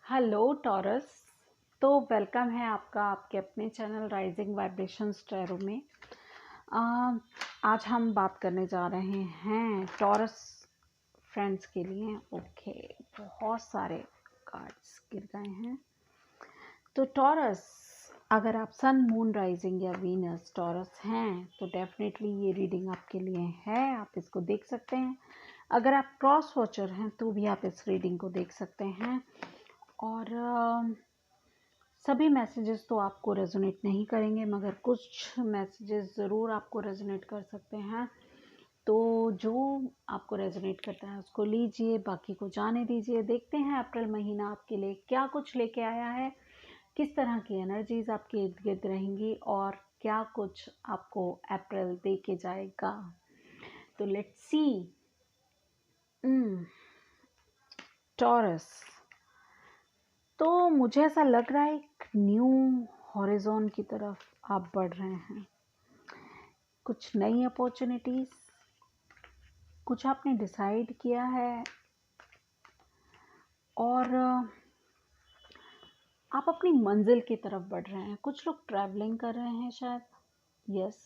Hello taurus. तो welcome है आपका आपके अपने चैनल राइजिंग वाइब्रेशंस टैरो में। आज हम बात करने जा रहे हैं टॉरस फ्रेंड्स के लिए। ओके, बहुत सारे कार्ड्स गिर गए हैं। तो टॉरस, अगर आप सन मून राइजिंग या वीनस टॉरस हैं तो डेफिनेटली ये रीडिंग आपके लिए है। आप इसको देख सकते हैं। अगर आप क्रॉस वॉचर हैं तो भी आप इस रीडिंग को देख सकते हैं। और सभी मैसेजेस तो आपको रेजोनेट नहीं करेंगे, मगर कुछ मैसेजेस ज़रूर आपको रेजोनेट कर सकते हैं। तो जो आपको रेजोनेट करता है उसको लीजिए, बाकी को जाने दीजिए। देखते हैं अप्रैल महीना आपके लिए क्या कुछ लेके आया है, किस तरह की एनर्जीज आपके इर्द गिर्द रहेंगी और क्या कुछ आपको अप्रैल दे के जाएगा। तो लेट्स सी। टॉरस, तो मुझे ऐसा लग रहा है एक न्यू हॉरिजॉन की तरफ आप बढ़ रहे हैं। कुछ नई अपॉर्चुनिटीज, कुछ आपने डिसाइड किया है और आप अपनी मंजिल की तरफ बढ़ रहे हैं। कुछ लोग ट्रैवलिंग कर रहे हैं शायद। यस,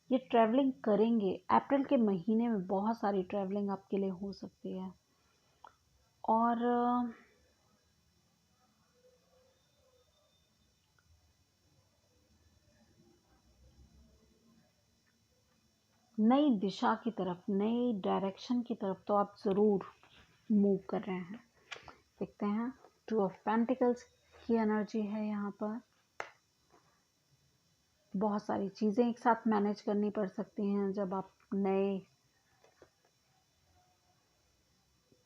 ये ट्रैवलिंग करेंगे। अप्रैल के महीने में बहुत सारी ट्रैवलिंग आपके लिए हो सकती है। और नई दिशा की तरफ, नई डायरेक्शन की तरफ तो आप ज़रूर मूव कर रहे हैं। देखते हैं, टू ऑफ पेंटिकल्स की एनर्जी है यहाँ पर। बहुत सारी चीज़ें एक साथ मैनेज करनी पड़ सकती हैं जब आप नए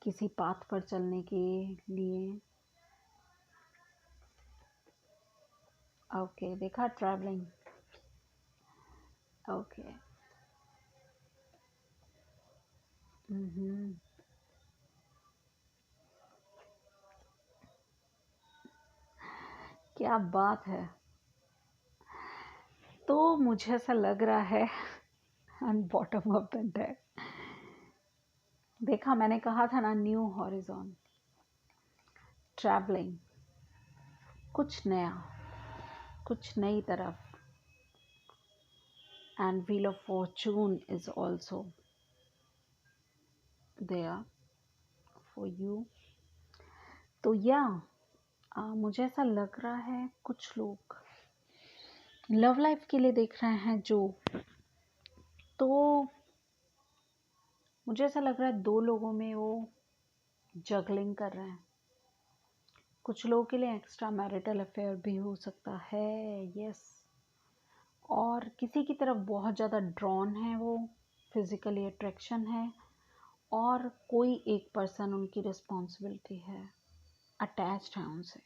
किसी पाथ पर चलने के लिए। ओके, देखा ट्रैवलिंग। ओके, क्या बात है। तो मुझे ऐसा लग रहा है on bottom of the deck. देखा, मैंने कहा था ना, न्यू हॉरिजॉन, ट्रैवलिंग, कुछ नया, कुछ नई तरफ। And wheel of fortune is also there for you. तो मुझे ऐसा लग रहा है कुछ लोग लव लाइफ के लिए देख रहे हैं जो, तो मुझे ऐसा लग रहा है दो लोगों में वो जगलिंग कर रहे हैं। कुछ लोगों के लिए एक्स्ट्रा मैरिटल अफेयर भी हो सकता है। यस, और किसी की तरफ बहुत ज़्यादा ड्रॉन है, वो फिजिकली अट्रैक्शन है, और कोई एक पर्सन उनकी रिस्पॉन्सिबिलिटी है, अटैच्ड है उनसे।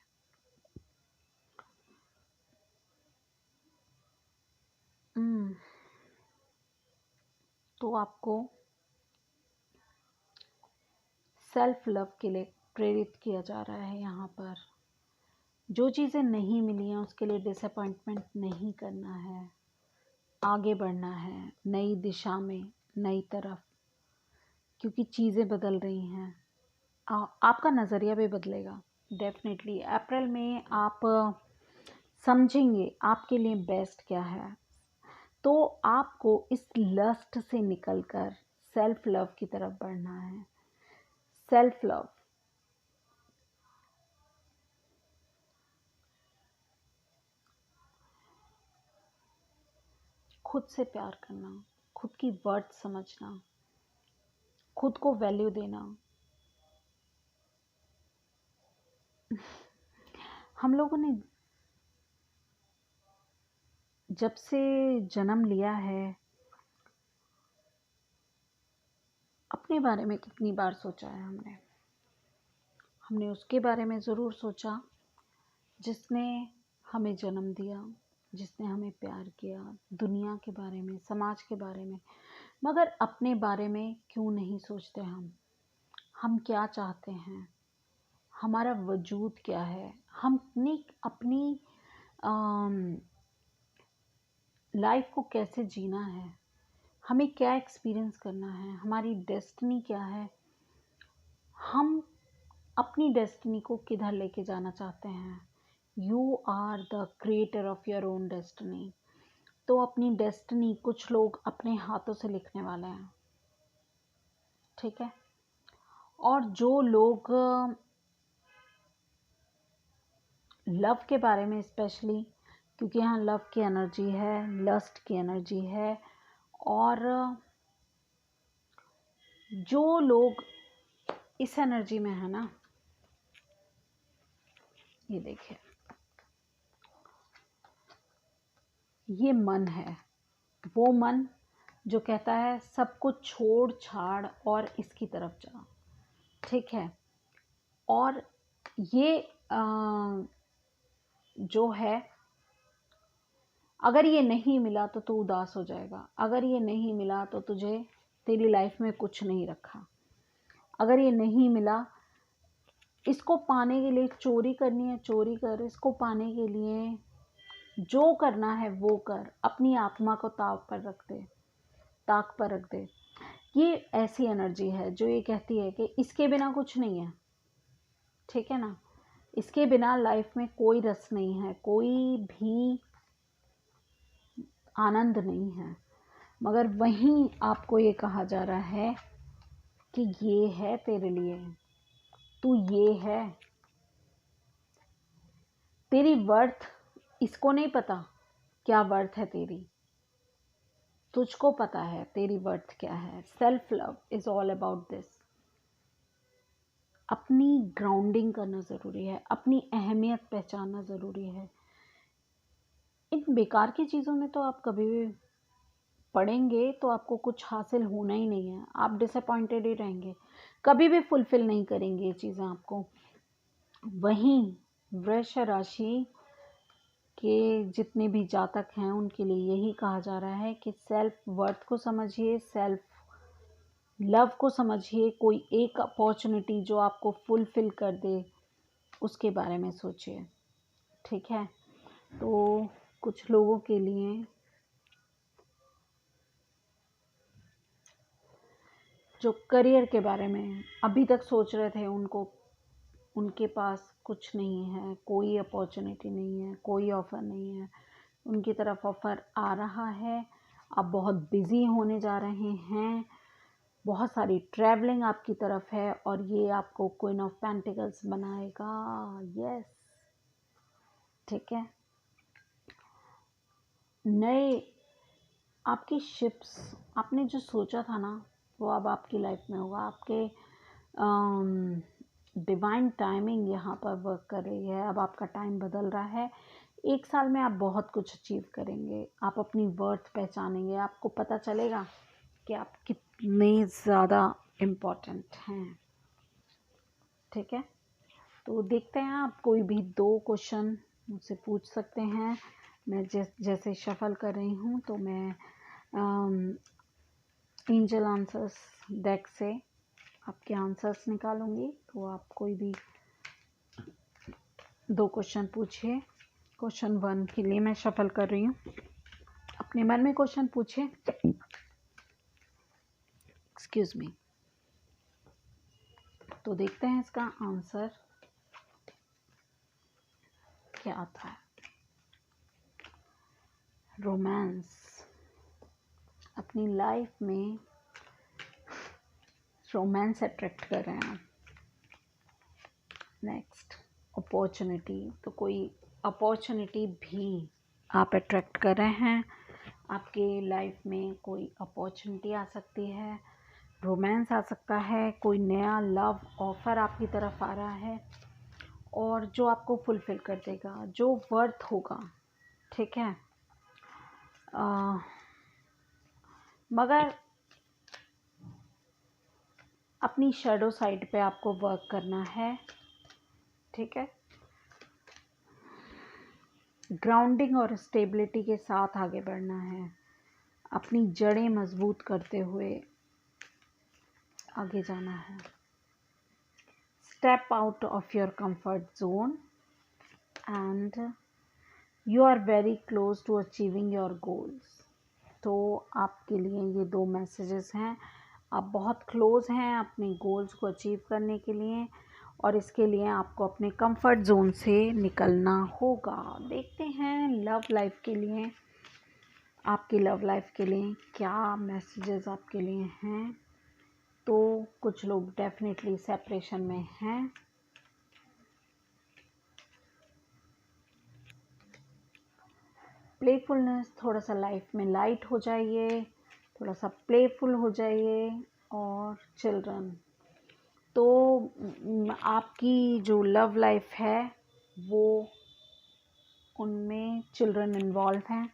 तो आपको सेल्फ लव के लिए प्रेरित किया जा रहा है यहाँ पर। जो चीज़ें नहीं मिली हैं उसके लिए डिसअपॉइंटमेंट नहीं करना है, आगे बढ़ना है नई दिशा में, नई तरफ, क्योंकि चीज़ें बदल रही हैं। आपका नज़रिया भी बदलेगा। डेफिनेटली अप्रैल में आप समझेंगे आपके लिए बेस्ट क्या है। तो आपको इस लस्ट से निकलकर सेल्फ लव की तरफ बढ़ना है। सेल्फ लव, खुद से प्यार करना, खुद की वर्थ समझना, खुद को वैल्यू देना। हम लोगों ने जब से जन्म लिया है, अपने बारे में कितनी बार सोचा है हमने। हमने उसके बारे में ज़रूर सोचा जिसने हमें जन्म दिया, जिसने हमें प्यार किया, दुनिया के बारे में, समाज के बारे में। मगर अपने बारे में क्यों नहीं सोचते हम क्या चाहते हैं, हमारा वजूद क्या है, हम अपनी लाइफ को कैसे जीना है, हमें क्या एक्सपीरियंस करना है, हमारी डेस्टिनी क्या है। हम अपनी डेस्टिनी को किधर लेके जाना चाहते हैं। You are the creator of your own destiny. तो अपनी डेस्टिनी कुछ लोग अपने हाथों से लिखने वाले हैं, ठीक है। और जो लोग लव के बारे में स्पेशली, क्योंकि यहाँ लव की एनर्जी है, लस्ट की एनर्जी है, और जो लोग इस एनर्जी में है ना, ये देखिए, ये मन है, वो मन जो कहता है सब कुछ छोड़ छाड़ और इसकी तरफ जा, ठीक है। और ये जो है, अगर ये नहीं मिला तो तू उदास हो जाएगा, अगर ये नहीं मिला तो तुझे तेरी लाइफ में कुछ नहीं रखा, अगर ये नहीं मिला, इसको पाने के लिए चोरी करनी है चोरी कर, इसको पाने के लिए जो करना है वो कर, अपनी आत्मा को ताक पर रख दे। ये ऐसी एनर्जी है जो ये कहती है कि इसके बिना कुछ नहीं है, ठीक है ना। इसके बिना लाइफ में कोई रस नहीं है, कोई भी आनंद नहीं है। मगर वहीं आपको ये कहा जा रहा है कि ये है तेरे लिए, तू ये है, तेरी वर्थ इसको नहीं पता क्या वर्थ है तेरी, तुझको पता है तेरी वर्थ क्या है। Self love is all about this. अपनी ग्राउंडिंग करना ज़रूरी है, अपनी अहमियत पहचानना ज़रूरी है। इन बेकार की चीज़ों में तो आप कभी भी पढ़ेंगे तो आपको कुछ हासिल होना ही नहीं है, आप डिसअपॉइंटेड ही रहेंगे, कभी भी फुलफ़िल नहीं करेंगे ये चीज़ें आपको। वहीं वृष राशि के जितने भी जातक हैं उनके लिए यही कहा जा रहा है कि सेल्फ वर्थ को समझिए, सेल्फ लव को समझिए, कोई एक अपॉर्चुनिटी जो आपको फुलफ़िल कर दे उसके बारे में सोचिए, ठीक है। तो कुछ लोगों के लिए जो करियर के बारे में अभी तक सोच रहे थे, उनके पास कुछ नहीं है, कोई अपॉर्चुनिटी नहीं है, कोई ऑफ़र नहीं है, उनकी तरफ ऑफ़र आ रहा है। आप बहुत बिज़ी होने जा रहे हैं, बहुत सारी ट्रैवलिंग आपकी तरफ है, और ये आपको क्वीन ऑफ पेंटिकल्स बनाएगा। यस, ठीक है। नए आपकी शिप्स, आपने जो सोचा था ना वो अब आपकी लाइफ में होगा। आपके डिवाइन टाइमिंग यहाँ पर वर्क कर रही है। अब आपका टाइम बदल रहा है। 1 साल में आप बहुत कुछ अचीव करेंगे, आप अपनी वर्थ पहचानेंगे, आपको पता चलेगा कि आप कितने ज़्यादा इम्पोर्टेंट हैं, ठीक है। तो देखते हैं, आप कोई भी 2 क्वेश्चन मुझसे पूछ सकते हैं। मैं जैसे शफल कर रही हूँ तो मैं एंजल आंसर्स डेक से आपके आंसर्स निकालूंगी। तो आप कोई भी 2 क्वेश्चन पूछिए। क्वेश्चन 1 के लिए मैं शफल कर रही हूँ, अपने मन में क्वेश्चन पूछिए। Excuse me. तो देखते हैं इसका आंसर क्या आता है। रोमांस, अपनी लाइफ में रोमांस अट्रैक्ट कर रहे हैं आप। नेक्स्ट, अपॉर्चुनिटी, तो कोई अपॉर्चुनिटी भी आप अट्रैक्ट कर रहे हैं। आपके लाइफ में कोई अपॉर्चुनिटी आ सकती है, रोमांस आ सकता है, कोई नया लव ऑफ़र आपकी तरफ आ रहा है, और जो आपको फुलफ़िल कर देगा, जो वर्थ होगा, ठीक है। मगर अपनी शैडो साइड पे आपको वर्क करना है, ठीक है। ग्राउंडिंग और स्टेबिलिटी के साथ आगे बढ़ना है, अपनी जड़ें मजबूत करते हुए आगे जाना है। Step out of your comfort zone and you are very close to achieving your goals. तो आपके लिए ये 2 मैसेजेस हैं। आप बहुत क्लोज हैं अपने गोल्स को अचीव करने के लिए, और इसके लिए आपको अपने कंफर्ट जोन से निकलना होगा। देखते हैं लव लाइफ के लिए, आपकी लव लाइफ के लिए क्या मैसेजेस आपके लिए हैं। तो कुछ लोग डेफिनेटली सेपरेशन में हैं। प्लेफुलनेस, थोड़ा सा लाइफ में लाइट हो जाइए, थोड़ा सा प्लेफुल हो जाइए। और चिल्ड्रन, तो आपकी जो लव लाइफ है वो, उनमें चिल्ड्रन इन्वॉल्व हैं।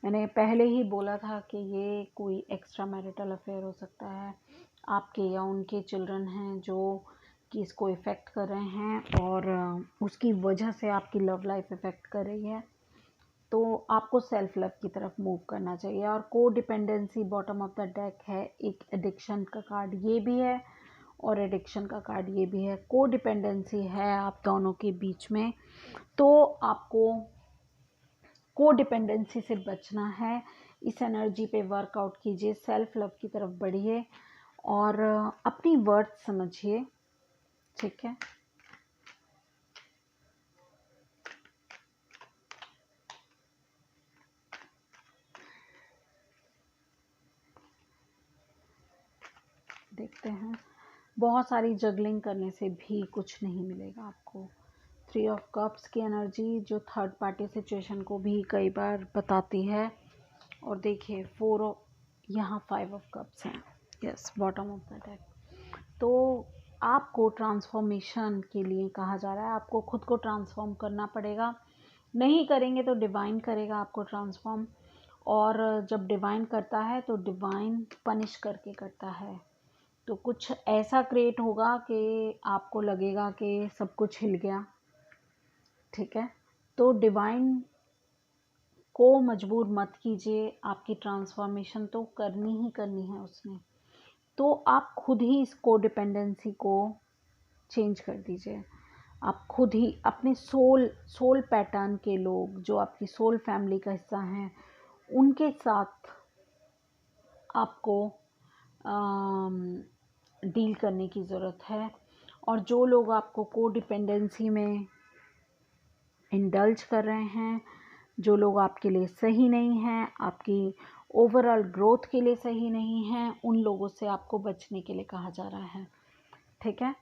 मैंने पहले ही बोला था कि ये कोई एक्स्ट्रा मैरिटल अफेयर हो सकता है, आपके या उनके चिल्ड्रन हैं जो कि इसको इफ़ेक्ट कर रहे हैं और उसकी वजह से आपकी लव लाइफ इफ़ेक्ट कर रही है। तो आपको सेल्फ लव की तरफ मूव करना चाहिए। और को dependency bottom of the deck है, एक एडिक्शन का कार्ड ये भी है और एडिक्शन का कार्ड ये भी है। को डिपेंडेंसी है आप दोनों के बीच में, तो आपको को डिपेंडेंसी से बचना है। इस एनर्जी पे वर्कआउट कीजिए, सेल्फ लव की तरफ बढ़िए और अपनी वर्थ समझिए। ठीक है, देखते हैं। बहुत सारी जगलिंग करने से भी कुछ नहीं मिलेगा आपको। 3 ऑफ कप्स की एनर्जी जो थर्ड पार्टी सिचुएशन को भी कई बार बताती है। और देखिए 4 ऑफ, यहाँ 5 ऑफ कप्स हैं, yes bottom of the deck. तो आपको ट्रांसफॉर्मेशन के लिए कहा जा रहा है, आपको खुद को ट्रांसफॉर्म करना पड़ेगा। नहीं करेंगे तो डिवाइन करेगा आपको ट्रांसफॉर्म। और जब डिवाइन करता है तो डिवाइन पनिश करके करता है। तो कुछ ऐसा क्रिएट होगा कि आपको लगेगा कि सब कुछ हिल गया। ठीक है, तो डिवाइन को मजबूर मत कीजिए, आपकी ट्रांसफॉर्मेशन तो करनी ही करनी है उसने। तो आप खुद ही इस कोडिपेंडेंसी को चेंज कर दीजिए। आप खुद ही अपने सोल पैटर्न के लोग जो आपकी सोल फैमिली का हिस्सा हैं उनके साथ आपको डील करने की ज़रूरत है। और जो लोग आपको कोडिपेंडेंसी में इंडल्ज कर रहे हैं, जो लोग आपके लिए सही नहीं हैं, आपकी ओवरऑल ग्रोथ के लिए सही नहीं हैं, उन लोगों से आपको बचने के लिए कहा जा रहा है। ठीक है,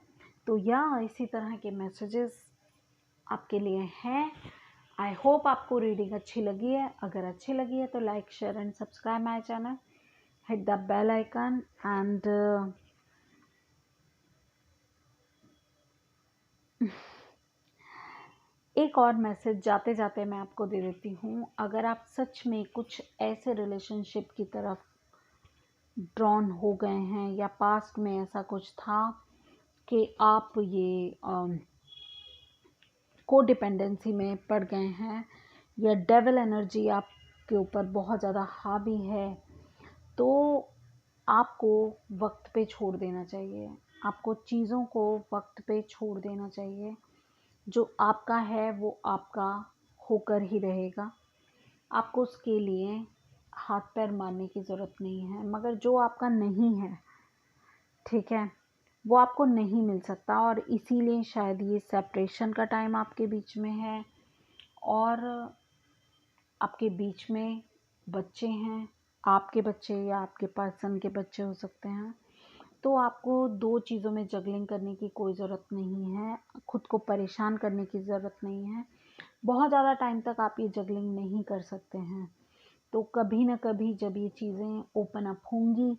तो या इसी तरह के मैसेजेस आपके लिए हैं। आई होप आपको रीडिंग अच्छी लगी है। अगर अच्छी लगी है तो like share and subscribe my channel, hit the bell icon and एक और मैसेज जाते जाते मैं आपको दे देती हूँ। अगर आप सच में कुछ ऐसे रिलेशनशिप की तरफ ड्रॉन हो गए हैं या पास्ट में ऐसा कुछ था कि आप ये कोडिपेंडेंसी में पड़ गए हैं या डेविल एनर्जी आपके ऊपर बहुत ज़्यादा हावी है, तो आपको वक्त पे छोड़ देना चाहिए। आपको चीज़ों को वक्त पे छोड़ देना चाहिए। जो आपका है वो आपका होकर ही रहेगा। आपको उसके लिए हाथ पैर मारने की ज़रूरत नहीं है। मगर जो आपका नहीं है, ठीक है, वो आपको नहीं मिल सकता। और इसीलिए शायद ये सेपरेशन का टाइम आपके बीच में है। और आपके बीच में बच्चे हैं, आपके बच्चे या आपके पर्सन के बच्चे हो सकते हैं। तो आपको दो चीज़ों में जगलिंग करने की कोई ज़रूरत नहीं है, खुद को परेशान करने की ज़रूरत नहीं है। बहुत ज़्यादा टाइम तक आप ये जगलिंग नहीं कर सकते हैं। तो कभी ना कभी जब ये चीज़ें ओपन अप होंगी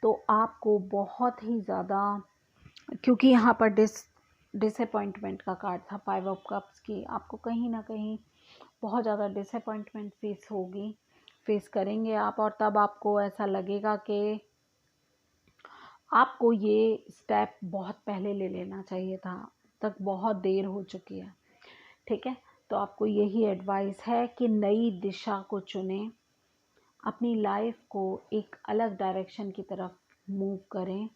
तो आपको बहुत ही ज़्यादा, क्योंकि यहाँ पर डिसअपॉइंटमेंट का कार्ड था 5 ऑफ कप्स की, आपको कहीं ना कहीं बहुत ज़्यादा डिसअपॉइंटमेंट फेस करेंगे आप। और तब आपको ऐसा लगेगा कि आपको ये स्टेप बहुत पहले ले लेना चाहिए था, तक बहुत देर हो चुकी है। ठीक है, तो आपको यही एडवाइस है कि नई दिशा को चुनें, अपनी लाइफ को एक अलग डायरेक्शन की तरफ मूव करें।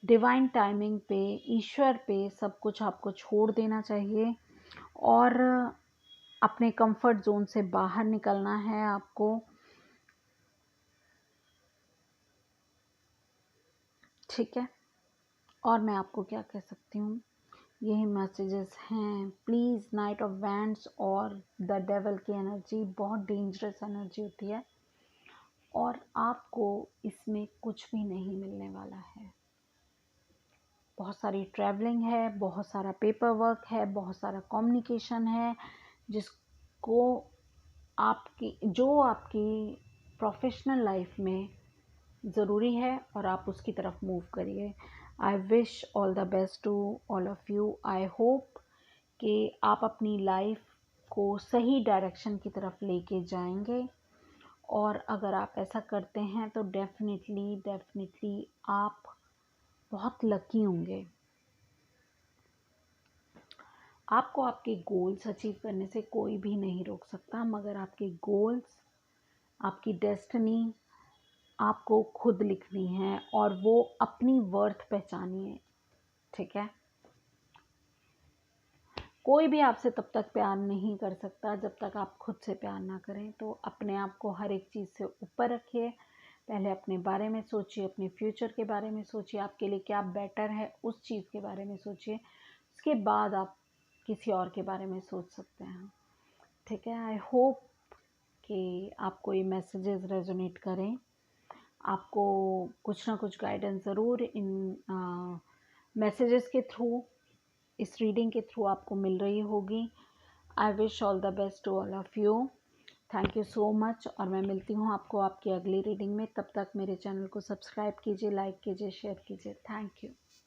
डिवाइन टाइमिंग पे, ईश्वर पे सब कुछ आपको छोड़ देना चाहिए और अपने कंफर्ट जोन से बाहर निकलना है आपको। ठीक है, और मैं आपको क्या कह सकती हूँ, यही मैसेजेस हैं। प्लीज़, नाइट ऑफ वैंड्स और द डेवल की एनर्जी बहुत डेंजरस एनर्जी होती है और आपको इसमें कुछ भी नहीं मिलने वाला है। बहुत सारी ट्रैवलिंग है, बहुत सारा पेपर वर्क है, बहुत सारा कम्युनिकेशन है जिसको आपकी प्रोफेशनल लाइफ में ज़रूरी है और आप उसकी तरफ मूव करिए। I wish all the best to all of you. I hope कि आप अपनी लाइफ को सही डायरेक्शन की तरफ लेके जाएंगे और अगर आप ऐसा करते हैं तो डेफिनेटली आप बहुत लकी होंगे। आपको आपके गोल्स अचीव करने से कोई भी नहीं रोक सकता, मगर आपके गोल्स, आपकी डेस्टिनी आपको खुद लिखनी है और वो अपनी वर्थ पहचानिए, ठीक है। कोई भी आपसे तब तक प्यार नहीं कर सकता जब तक आप खुद से प्यार ना करें। तो अपने आप को हर एक चीज़ से ऊपर रखिए। पहले अपने बारे में सोचिए, अपने फ्यूचर के बारे में सोचिए, आपके लिए क्या बेटर है उस चीज़ के बारे में सोचिए। उसके बाद आप किसी और के बारे में सोच सकते हैं, ठीक है। आई होप कि आपको ये मैसेजेस रेजोनेट करें। आपको कुछ ना कुछ गाइडेंस ज़रूर इन मैसेजेस के थ्रू, इस रीडिंग के थ्रू आपको मिल रही होगी। I wish all the best to all of you. Thank you so much और मैं मिलती हूँ आपको आपकी अगली रीडिंग में। तब तक मेरे चैनल को सब्सक्राइब कीजिए, लाइक कीजिए, शेयर कीजिए। Thank you.